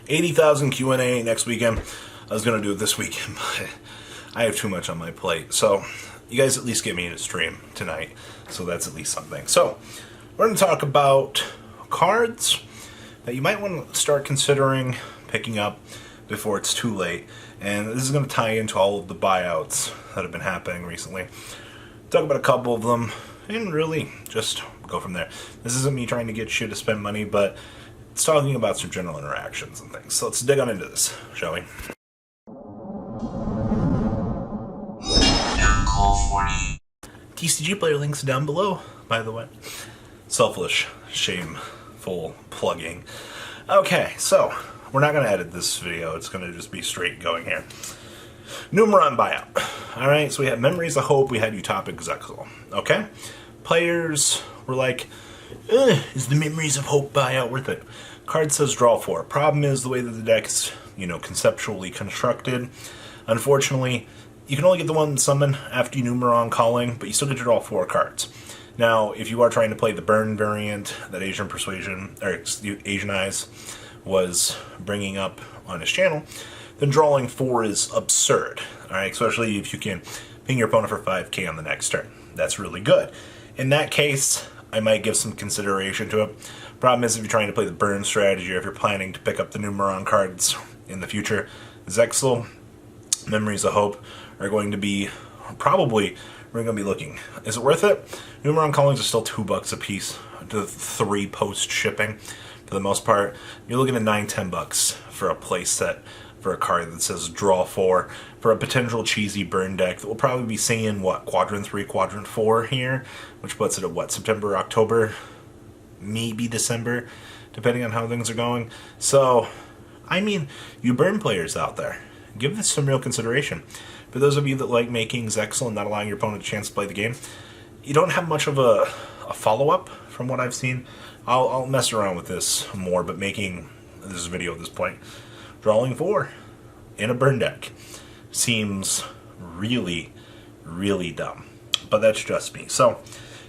80,000 Q&A next weekend. I was going to do it this weekend, but I have too much on my plate. So you guys at least get me to stream tonight. So that's at least something. So we're going to talk about cards that you might want to start considering picking up before it's too late. And this is going to tie into all of the buyouts that have been happening recently. Talk about a couple of them and really just go from there. This isn't me trying to get you to spend money, but it's talking about some general interactions and things. So let's dig on into this, shall we? TCG player links down below, by the way. Selfish, shameful plugging. Okay, so we're not going to edit this video. It's going to just be straight going here. Numeron buyout. Alright, so we had Memories of Hope, we had Utopic Zexal. Okay? Players were like, is the Memories of Hope buyout worth it? Card says draw 4. Problem is the way that the deck is, conceptually constructed. Unfortunately, you can only get the one summon after you Numeron calling, but you still get to draw 4 cards. Now, if you are trying to play the burn variant that Asian Eyes was bringing up on his channel, then drawing 4 is absurd. Alright, especially if you can ping your opponent for 5k on the next turn. That's really good. In that case, I might give some consideration to it. Problem is if you're trying to play the burn strategy or if you're planning to pick up the Numeron cards in the future, Zexal, Memories of Hope are going to be probably, we're going to be looking. Is it worth it? Numeron callings are still $2 a piece to 3 post shipping. For the most part, you're looking at $9-10 for a play set for a card that says draw 4 for a potential cheesy burn deck that will probably be seeing what, quadrant 3, quadrant 4 here, which puts it at what, September, October, maybe December, depending on how things are going. So, I mean, you burn players out there, give this some real consideration. For those of you that like making Zexal and not allowing your opponent a chance to play the game, you don't have much of a follow-up from what I've seen. I'll mess around with this more, but making this video at this point, drawing 4 in a burn deck seems really, really dumb. But that's just me. So,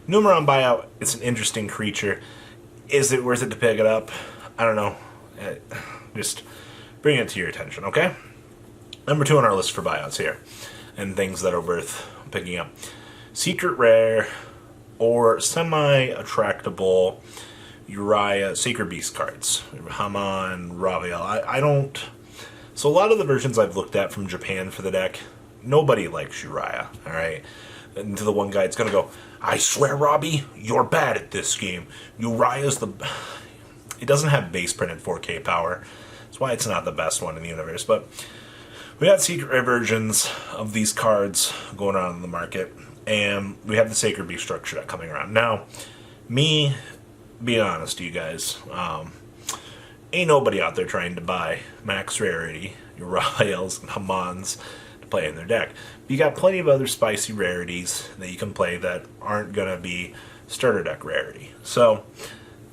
Numeron buyout, it's an interesting creature. Is it worth it to pick it up? I don't know. Just bring it to your attention, okay? Number 2 on our list for buyouts here, and things that are worth picking up. Secret rare or semi-attractable Uriah Sacred Beast cards. Haman, Raviel. I don't... So a lot of the versions I've looked at from Japan for the deck, nobody likes Uriah, alright? And to the one guy, it's going to go, I swear, Robbie, you're bad at this game. Uriah's the... It doesn't have base printed 4K power. That's why it's not the best one in the universe, but... We got secret rare versions of these cards going on in the market, and we have the Sacred Beast structure coming around. Now, me, being honest to you guys, ain't nobody out there trying to buy max rarity, Uriahs and Hamans to play in their deck. But you got plenty of other spicy rarities that you can play that aren't going to be starter deck rarity. So,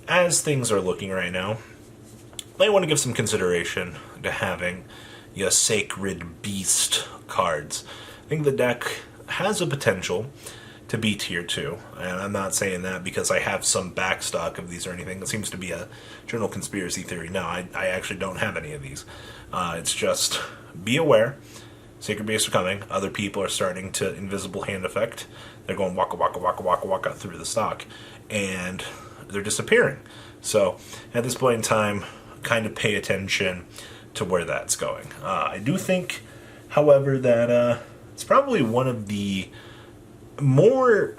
as things are looking right now, you might want to give some consideration to having your Sacred Beast cards. I think the deck has a potential to be tier 2, and I'm not saying that because I have some backstock of these or anything. It seems to be a general conspiracy theory. No, I actually don't have any of these. It's just, be aware, Sacred Beasts are coming. Other people are starting to Invisible Hand effect. They're going waka waka waka waka waka through the stock, and they're disappearing. So, at this point in time, kind of pay attention to where that's going. I do think, however, that it's probably one of the more,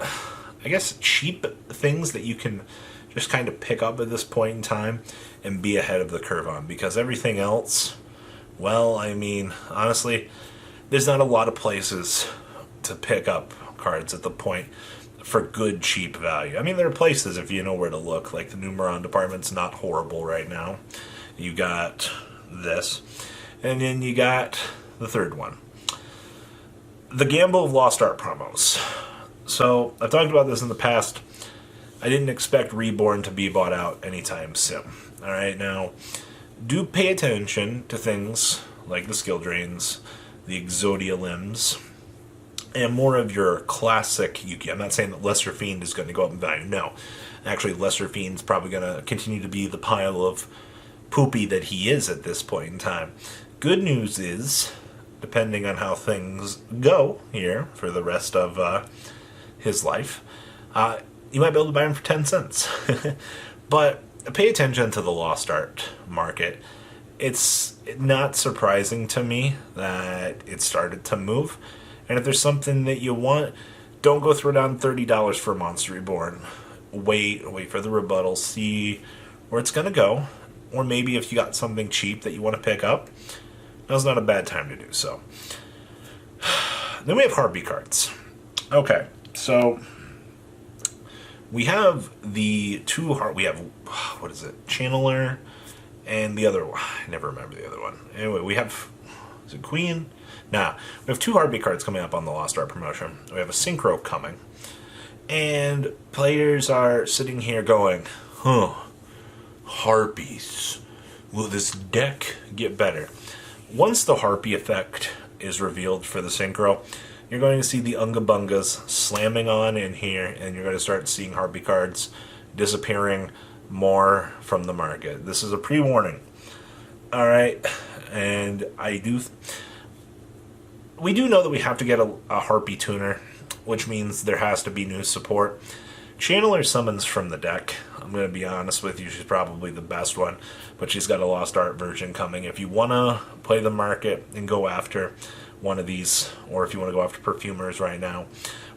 I guess, cheap things that you can just kind of pick up at this point in time and be ahead of the curve on, because everything else, well, I mean, honestly, there's not a lot of places to pick up cards at the point for good, cheap value. I mean, there are places if you know where to look, like the Numeron department's not horrible right now. You got this, and then you got the third one, the Gamble of Lost Art promos. So I've talked about this in the past. I didn't expect Reborn to be bought out anytime soon. Alright, now do pay attention to things like the skill drains, the Exodia limbs, and more of your classic Yuki. I'm not saying that Lesser Fiend is going to go up in value. No. Actually, Lesser Fiend's probably going to continue to be the pile of poopy that he is at this point in time. Good news is, depending on how things go here for the rest of his life, you might be able to buy him for 10 cents. But pay attention to the lost art market. It's not surprising to me that it started to move. And if there's something that you want, don't go throw down $30 for Monster Reborn. Wait for the rebuttal, see where it's going to go. Or maybe if you got something cheap that you want to pick up, now's not a bad time to do so. Then we have Harpy cards. Okay, so we have the two we have, what is it, Channeler, and the other one, I never remember the other one. Anyway, we have, is it Queen? Nah, we have two Harpy cards coming up on the Lost Art promotion. We have a Synchro coming. And players are sitting here going, Harpies. Will this deck get better? Once the Harpy effect is revealed for the Synchro, you're going to see the Unga Bungas slamming on in here, and you're going to start seeing Harpy cards disappearing more from the market. This is a pre-warning. Alright, and we do know that we have to get a Harpy tuner, which means there has to be new support. Channeler summons from the deck. I'm going to be honest with you, she's probably the best one, but she's got a Lost Art version coming. If you want to play the market and go after one of these, or if you want to go after Perfumers right now,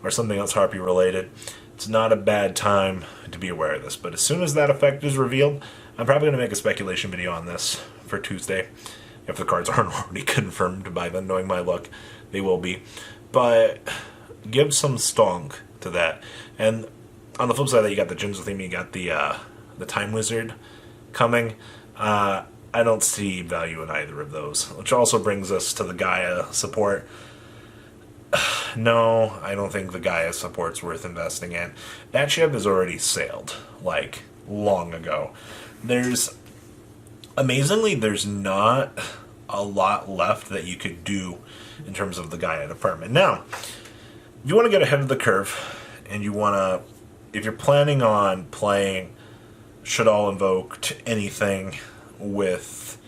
or something else Harpy related, it's not a bad time to be aware of this. But as soon as that effect is revealed, I'm probably going to make a speculation video on this for Tuesday. If the cards aren't already confirmed by then, knowing my luck, they will be. But give some stonk to that. And on the flip side of that, you got the Jinzo theme, you got the Time Wizard coming. I don't see value in either of those. Which also brings us to the Gaia support. No, I don't think the Gaia support's worth investing in. That ship has already sailed, like, long ago. Amazingly, there's not a lot left that you could do in terms of the Gaia department. Now, if you want to get ahead of the curve, and you want to, if you're planning on playing Shaddoll Invoked anything with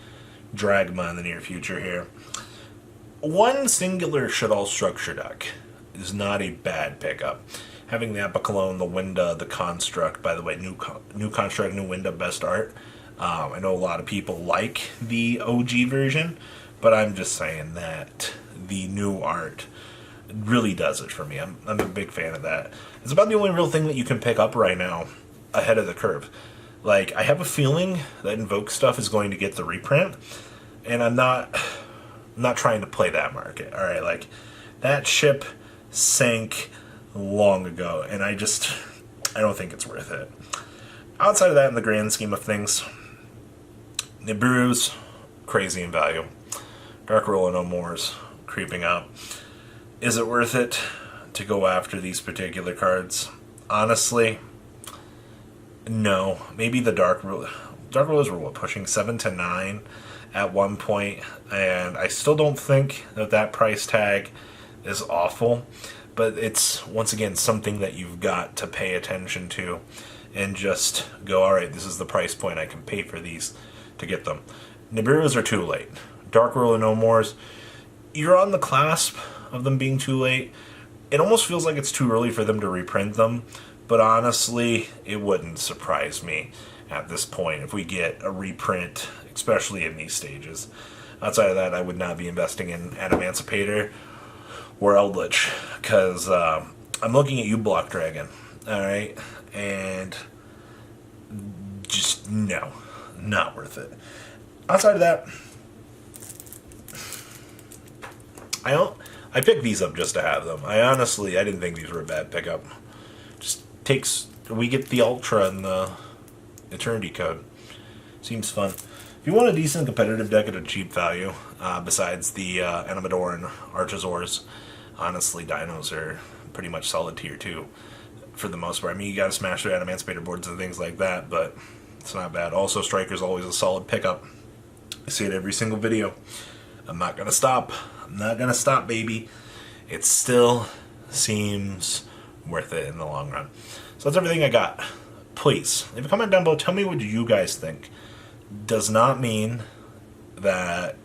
Dragma in the near future here, one singular Shaddoll structure deck is not a bad pickup. Having the Apicalone, the Winda, the Construct, by the way, new Construct, new Winda, best art. I know a lot of people like the OG version, but I'm just saying that the new art really does it for me. I'm a big fan of that. It's about the only real thing that you can pick up right now ahead of the curve. Like, I have a feeling that Invoke stuff is going to get the reprint, and I'm not trying to play that market. All right, like, that ship sank long ago, and I don't think it's worth it. Outside of that, in the grand scheme of things, Nibiru's crazy in value. Dark Roll No More's creeping up. Is it worth it to go after these particular cards? Honestly, no. Maybe the Dark Rollers were pushing 7 to 9 at one point, and I still don't think that price tag is awful, but it's, once again, something that you've got to pay attention to and just go, alright, this is the price point I can pay for these to get them. Nibiru's are too late. Dark Roll No More's, you're on the clasp of them being too late. It almost feels like it's too early for them to reprint them, but honestly, it wouldn't surprise me at this point if we get a reprint, especially in these stages. Outside of that, I would not be investing in Adamancipator or Eldritch, because I'm looking at you, Block Dragon, alright, and just, no, not worth it. Outside of that, I picked these up just to have them. I didn't think these were a bad pickup. We get the Ultra and the Eternity Code. Seems fun. If you want a decent competitive deck at a cheap value, besides the Animador and Archosaurs, honestly, Dinos are pretty much solid tier 2 for the most part. I mean, you gotta smash through Adamancipator boards and things like that, but it's not bad. Also, Striker's always a solid pickup. I see it every single video. I'm not gonna stop. I'm not gonna stop, baby. It still seems worth it in the long run. So that's everything I got. Please, leave a comment down below. Tell me what you guys think. does not mean that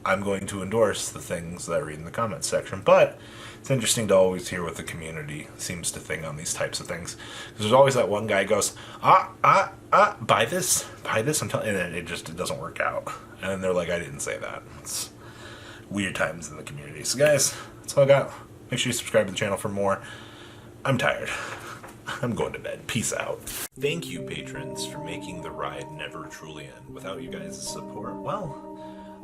I'm going to endorse the things that I read in the comments section, but it's interesting to always hear what the community seems to think on these types of things. Because there's always that one guy who goes, buy this, I'm telling, and then it doesn't work out. And then they're like, I didn't say that. It's weird times in the community. So guys, that's all I got. Make sure you subscribe to the channel for more. I'm tired. I'm going to bed. Peace out. Thank you, patrons, for making the ride never truly end. Without you guys' support, well,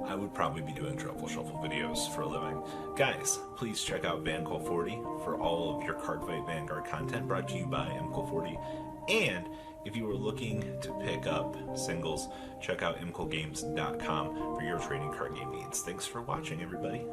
I would probably be doing Truffle Shuffle videos for a living. Guys, please check out VanCall40 for all of your Cardfight Vanguard content brought to you by MCall40. And if you are looking to pick up singles, check out mcallgames.com for your trading card game needs. Thanks for watching, everybody.